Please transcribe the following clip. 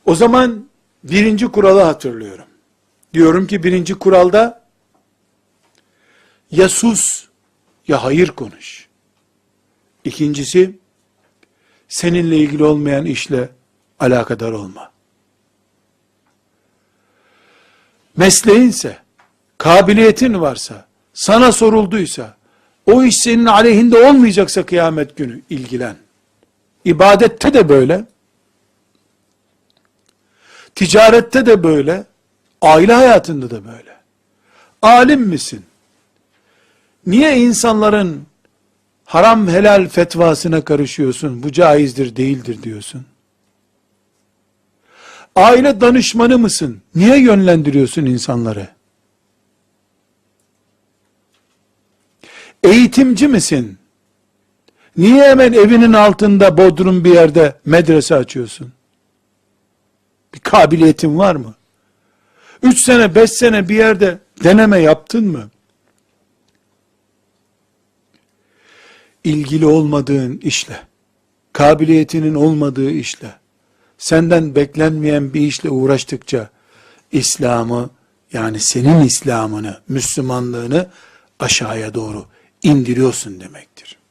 O zaman birinci kuralı hatırlıyorum. Diyorum ki birinci kuralda ya sus ya hayır konuş. İkincisi, seninle ilgili olmayan işle alakadar olma. Mesleğinse, kabiliyetin varsa, sana sorulduysa, o iş senin aleyhinde olmayacaksa kıyamet günü ilgilen. İbadette de böyle, ticarette de böyle, aile hayatında da böyle. Alim misin? Niye insanların haram helal fetvasına karışıyorsun? Bu caizdir, değildir diyorsun. Aile danışmanı mısın? Niye yönlendiriyorsun insanları? Eğitimci misin? Niye hemen evinin altında bodrum bir yerde medrese açıyorsun? Bir kabiliyetin var mı? 3 sene 5 sene bir yerde deneme yaptın mı? İlgili olmadığın işle, kabiliyetinin olmadığı işle, senden beklenmeyen bir işle uğraştıkça, İslam'ı, yani senin İslam'ını, Müslümanlığını aşağıya doğru indiriyorsun demektir.